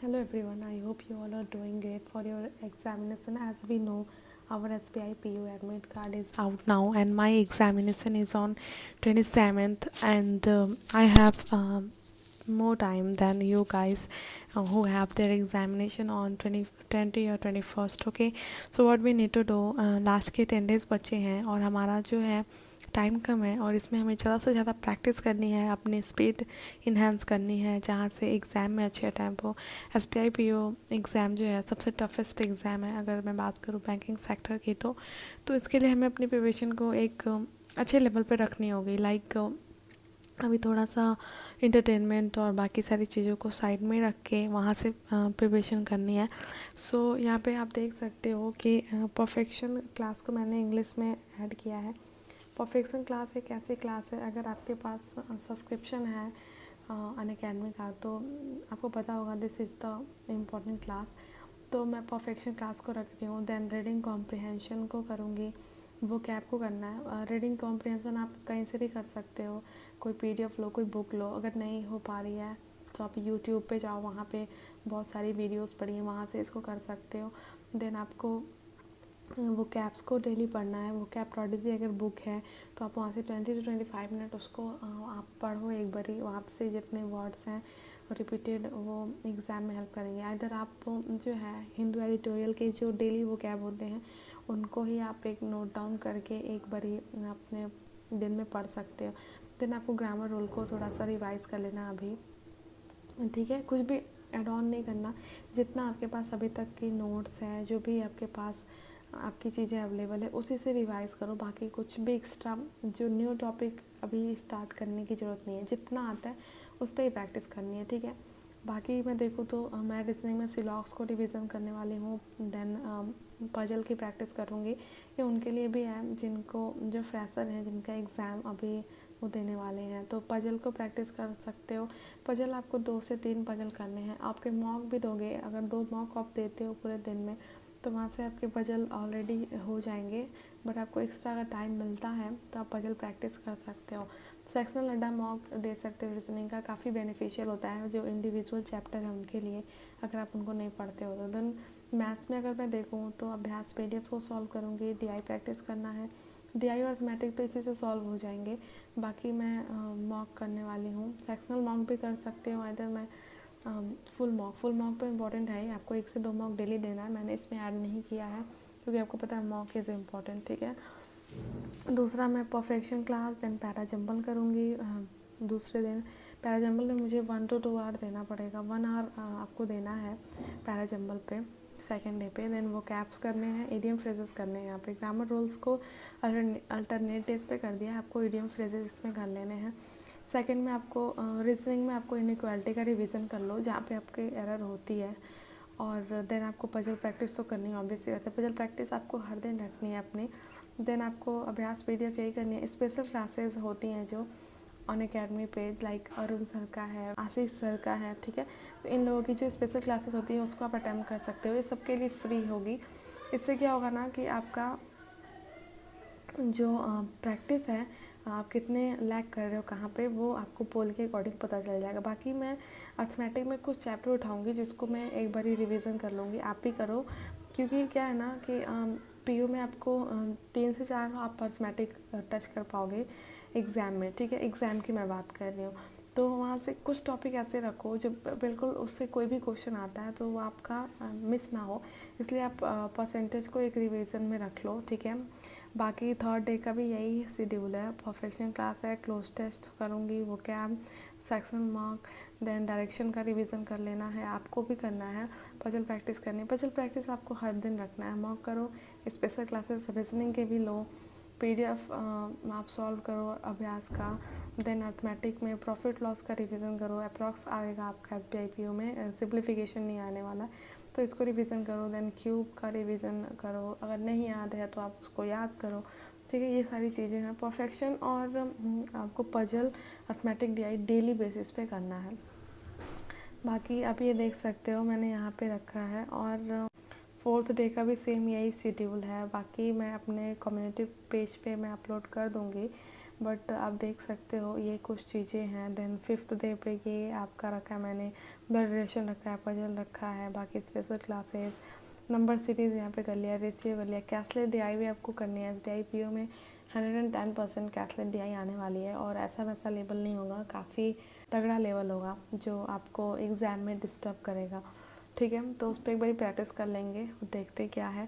Hello everyone, I hope you all are doing great for your examination. As we know, our SBI PU admit card is out now, and my examination is on 27th, and I have more time than you guys who have their examination on 20 or 21st. Okay, so what we need to do, last के 10 days बचे हैं और हमारा जो है time कम है, और इसमें हमें ज़्यादा से ज़्यादा प्रैक्टिस करनी है, अपनी स्पीड इन्हेंस करनी है, जहाँ से एग्ज़ाम में अच्छे अटैम्प्ट हो। SBI PO एग्ज़ाम जो है सबसे टफेस्ट एग्ज़ाम है अगर मैं बात करूँ बैंकिंग सेक्टर की। तो इसके लिए हमें अपनी प्रिपरेशन को एक अच्छे लेवल पे रखनी होगी। लाइक अभी थोड़ा सा इंटरटेनमेंट और बाकी सारी चीज़ों को साइड में रख के वहाँ से प्रिपरेशन करनी है। सो यहाँ पे आप देख सकते हो कि परफेक्शन क्लास को मैंने इंग्लिश में ऐड किया है। परफेक्शन क्लास एक ऐसी क्लास है, अगर आपके पास सब्सक्रिप्शन है अनअकैडमी का, तो आपको पता होगा this is the important class. तो मैं परफेक्शन क्लास को रख रही हूँ। देन रीडिंग कॉम्प्रिहेंशन को करूँगी, वो कैब को करना है। रीडिंग कॉम्प्रिहेंशन आप कहीं से भी कर सकते हो, कोई PDF लो, कोई बुक लो। अगर नहीं हो पा रही है तो आप यूट्यूब पे जाओ, वहाँ पे बहुत सारी वीडियोस पड़ी हैं, वहाँ से इसको कर सकते हो। देन आपको वो कैप्स को डेली पढ़ना है। वो कैप प्रोडिजी अगर बुक है तो आप वहाँ से 20 to 25 मिनट उसको आप पढ़ो एक बारी, वहाँ से जितने वर्ड्स हैं रिपीटेड, वो एग्ज़ाम में हेल्प करेंगे। इधर आप जो है हिंदू एडिटोरियल के जो डेली वो कैप होते हैं उनको ही आप एक नोट डाउन करके एक बारी अपने दिन में पढ़ सकते हो। देन आपको ग्रामर रूल को थोड़ा सा रिवाइज कर लेना अभी, ठीक है। कुछ भी एड ऑन नहीं करना, जितना आपके पास अभी तक की नोट्स है, जो भी आपके पास आपकी चीज़ें अवेलेबल है, उसी से रिवाइज़ करो। बाकी कुछ भी एक्स्ट्रा जो न्यू टॉपिक अभी स्टार्ट करने की ज़रूरत नहीं है, जितना आता है उस पर ही प्रैक्टिस करनी है, ठीक है। बाकी मैं देखूँ तो मैं रीजनिंग में सिलॉक्स को रिवीजन करने वाली हूँ। देन पजल की प्रैक्टिस करूँगी। ये उनके लिए भी है जिनको, जो फ्रेशर हैं, जिनका एग्ज़ाम अभी वो देने वाले हैं, तो पजल को प्रैक्टिस कर सकते हो। पजल आपको 2 से 3 पजल करने हैं। आपके मॉक भी दोगे, अगर 2 मॉक आप देते हो पूरे दिन में तो वहाँ से आपके पजल ऑलरेडी हो जाएंगे। बट आपको एक्स्ट्रा अगर टाइम मिलता है तो आप पजल प्रैक्टिस कर सकते हो। सेक्शनल अड्डा मॉक दे सकते हो, रीजनिंग का काफ़ी बेनिफिशियल होता है जो इंडिविजुअल चैप्टर है उनके लिए, अगर आप उनको नहीं पढ़ते हो तो। देन मैथ्स में अगर मैं देखूँ तो अभ्यास PDF को सॉल्व करूँगी, DI प्रैक्टिस करना है। DI और अर्थमेटिक तो इसी से सॉल्व हो जाएंगे। बाकी मैं मॉक करने वाली हूँ। सेक्शनल मॉक भी कर सकते हो, इधर मैं फुल मॉक तो इम्पॉर्टेंट है ही, आपको 1 से 2 मॉक डेली देना है। मैंने इसमें ऐड नहीं किया है क्योंकि आपको पता है मॉक इज़ इम्पॉर्टेंट, ठीक है। दूसरा मैं perfection class then para jumble करूँगी। दूसरे दिन पैरा जंबल में मुझे 1 to 2 आवर देना पड़ेगा। 1 आवर आपको देना है पैरा जंबल पे सेकेंड डे पे। देन वो कैप्स करने हैं, इडियम फ्रेजेस करने हैं। यहाँ पे ग्रामर रूल्स को अल्टरनेट डेज पे कर दिया है, आपको इडियम फ्रेजेस इसमें कर लेने हैं। सेकंड में आपको रीजनिंग में आपको इनइक्वालिटी का रिवीजन कर लो जहाँ पे आपकी एरर होती है। और देन आपको पजल प्रैक्टिस तो करनी है, ऑब्वियसली बात है, पजल प्रैक्टिस आपको हर दिन रखनी है अपनी। देन आपको अभ्यास PDF यही करनी है। स्पेशल क्लासेस होती हैं जो अनअकैडमी पे, लाइक अरुण सर का है, आशीष सर का है, ठीक है। तो इन लोगों की जो स्पेशल क्लासेस होती हैं उसको आप अटेम्प्ट कर सकते हो, ये सबके लिए फ्री होगी। इससे क्या होगा ना कि आपका जो प्रैक्टिस है, आप कितने लैक कर रहे हो कहाँ पे, वो आपको पोल के अकॉर्डिंग पता चल जाएगा। बाकी मैं अर्थमेटिक में कुछ चैप्टर उठाऊंगी जिसको मैं एक बार ही रिवीजन कर लूँगी, आप भी करो। क्योंकि क्या है ना कि PU में आपको 3 से 4 आप अर्थमेटिक टच कर पाओगे एग्ज़ाम में, ठीक है। एग्ज़ाम की मैं बात कर रही हूँ। तो वहाँ से कुछ टॉपिक ऐसे रखो जो बिल्कुल उससे कोई भी क्वेश्चन आता है तो वो आपका मिस ना हो, इसलिए आप परसेंटेज को एक रिवीजन में रख लो, ठीक है। बाकी थर्ड डे का भी यही शेड्यूल है। परफेक्शन क्लास है, क्लोज टेस्ट करूँगी, वो क्या सेक्शन मार्क, देन डायरेक्शन का रिवीजन कर लेना है, आपको भी करना है। पजल प्रैक्टिस करनी है, पजल प्रैक्टिस आपको हर दिन रखना है। मॉक करो, स्पेशल क्लासेस रीजनिंग के भी लो, PDF आप सॉल्व करो अभ्यास का। देन अर्थमेटिक में प्रॉफिट लॉस का रिवीजन करो, अप्रॉक्स आएगा आपका SBI PO में, सिंप्लीफिकेशन नहीं आने वाला, तो इसको रिवीजन करो। देन क्यूब का रिवीजन करो, अगर नहीं याद है तो आप उसको याद करो, ठीक है। ये सारी चीज़ें हैं परफेक्शन। और आपको puzzle arithmetic DI daily basis पे करना है। बाकी आप ये देख सकते हो मैंने यहाँ पे रखा है। और फोर्थ डे का भी सेम यही शेड्यूल है। बाकी मैं अपने कम्युनिटी पेज पे मैं अपलोड कर दूँगी। बट आप देख सकते हो ये कुछ चीज़ें हैं। देन 5th डे पे ये आपका रखा है मैंने, ब्लड रिलेशन रखा है, पजल रखा है, बाकी स्पेशल क्लासेस, नंबर सीरीज़ यहाँ पे कर लिया, रेशियो कर लिया, कैशलेट DI भी आपको करनी है। SBI PO में 110% कैशलेट DI आने वाली है और ऐसा वैसा लेवल नहीं होगा, काफ़ी तगड़ा लेवल होगा जो आपको एग्ज़ाम में डिस्टर्ब करेगा, ठीक है। तो उस पर एक बारी प्रैक्टिस कर लेंगे, देखते क्या है।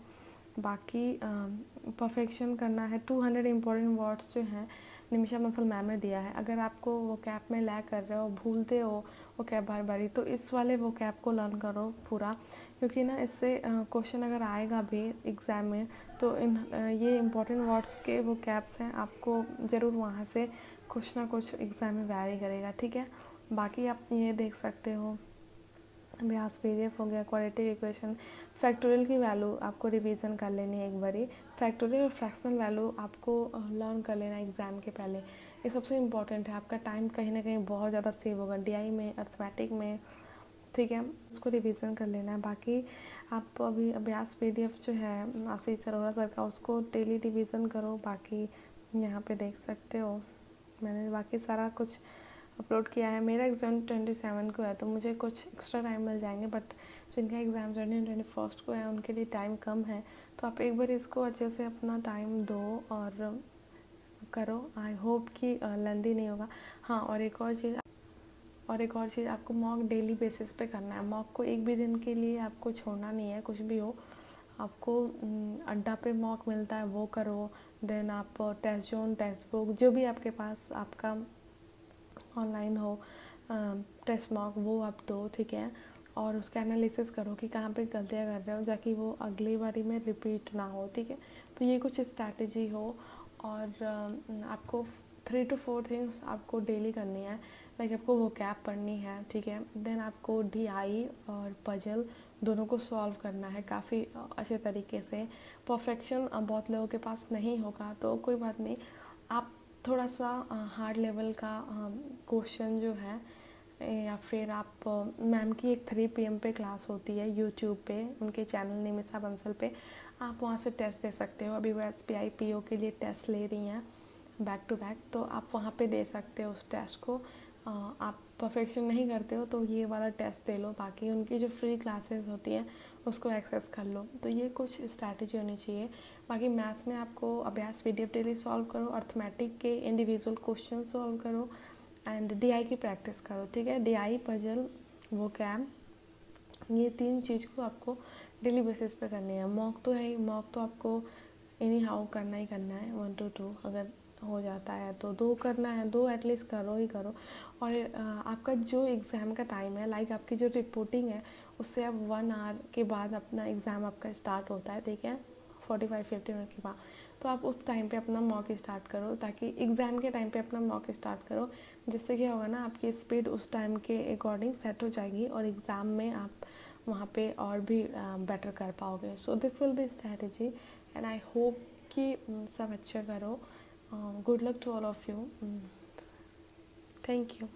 बाकी परफेक्शन करना है। 200 इम्पोर्टेंट वर्ड्स जो हैं निमिषा बंसल मैम ने दिया है। अगर आपको वो कैप में लैग कर रहे हो, भूलते हो वो कैप बार बारी, तो इस वाले वो कैप को लर्न करो पूरा, क्योंकि ना इससे क्वेश्चन अगर आएगा भी एग्ज़ाम में तो ये इम्पोर्टेंट वर्ड्स के वो कैप्स हैं, आपको ज़रूर वहाँ से कुछ ना कुछ एग्ज़ाम में वैरी करेगा, ठीक है। बाकी आप ये देख सकते हो व्यास पीडीएफ हो गया, क्वाड्रेटिक इक्वेशन, फैक्टोरियल की वैल्यू आपको रिवीजन कर लेनी है एक बारी। फैक्टोरियल और फ्रैक्शनल वैल्यू आपको लर्न कर लेना एग्ज़ाम के पहले, ये सबसे इम्पॉर्टेंट है। आपका टाइम कहीं ना कहीं बहुत ज़्यादा सेव होगा DI में, अर्थमेटिक में, ठीक है। उसको रिवीजन कर लेना है। बाकी आप अभी अभ्यास PDF जो है आशीष अरोड़ा सर का, उसको डेली रिवीजन करो। बाकी यहाँ पे देख सकते हो मैंने बाकी सारा कुछ अपलोड किया है। मेरा एग्ज़ाम 27 को है तो मुझे कुछ एक्स्ट्रा टाइम मिल जाएंगे, बट जिनका एग्ज़ाम 21 को है उनके लिए टाइम कम है, तो आप एक बार इसको अच्छे से अपना टाइम दो और करो। आई होप कि लेंदी नहीं होगा। हाँ, और एक और चीज़ आपको मॉक डेली बेसिस पे करना है। मॉक को एक भी दिन के लिए आपको छोड़ना नहीं है, कुछ भी हो आपको अड्डा पे मॉक मिलता है वो करो। देन आप टेस्ट जोन, टेक्स्ट बुक, जो भी आपके पास आपका ऑनलाइन हो टेस्ट मॉक, वो आप दो, ठीक है। और उसका एनालिसिस करो कि कहाँ पे गलतियाँ कर रहे हो, ताकि वो अगली बारी में रिपीट ना हो, ठीक है। तो ये कुछ स्ट्रैटेजी हो। और आपको 3 to 4 थिंग्स आपको डेली करनी है। लाइक आपको वो कैप पढ़नी है, ठीक है। देन आपको DI और पजल दोनों को सॉल्व करना है काफ़ी अच्छे तरीके से। परफेक्शन बहुत लोगों के पास नहीं होगा तो कोई बात नहीं, आप थोड़ा सा हार्ड लेवल का क्वेश्चन जो है, या फिर आप मैम की एक 3 PM पे क्लास होती है यूट्यूब पे, उनके चैनल निमिषा बंसल पे, आप वहाँ से टेस्ट दे सकते हो। अभी वो SBI PO के लिए टेस्ट ले रही हैं बैक टू बैक, तो आप वहाँ पे दे सकते हो उस टेस्ट को। आप परफेक्शन नहीं करते हो तो ये वाला टेस्ट दे लो, बाकी उनकी जो फ्री क्लासेस होती हैं उसको एक्सेस कर लो। तो ये कुछ स्ट्रैटेजी होनी चाहिए। बाकी मैथ्स में आपको अभ्यास PDF डेली सॉल्व करो, अर्थमेटिक के इंडिविजुअल क्वेश्चन सॉल्व करो, एंड DI की प्रैक्टिस करो, ठीक है। DI, पजल, वो कैम, ये 3 चीज़ को आपको डेली बेसिस पे करनी है। मॉक तो है ही, मॉक तो आपको एनी हाउ करना ही करना है। 1 to 2 अगर हो जाता है तो 2 करना है, 2 एटलीस्ट करो ही करो। और आपका जो एग्ज़ाम का टाइम है, लाइक आपकी जो रिपोर्टिंग है उससे अब 1 आवर के बाद अपना एग्ज़ाम आपका स्टार्ट होता है, ठीक है, 45-50 मिनट के बाद। तो आप उस टाइम पे अपना मॉक स्टार्ट करो, ताकि एग्ज़ाम के टाइम पे अपना मॉक स्टार्ट करो। जिससे क्या होगा ना, आपकी स्पीड उस टाइम के अकॉर्डिंग सेट हो जाएगी और एग्ज़ाम में आप वहाँ पे और भी बेटर कर पाओगे। So this will be strategy and I hope कि सब अच्छा करो। Good luck to all of you. Thank you.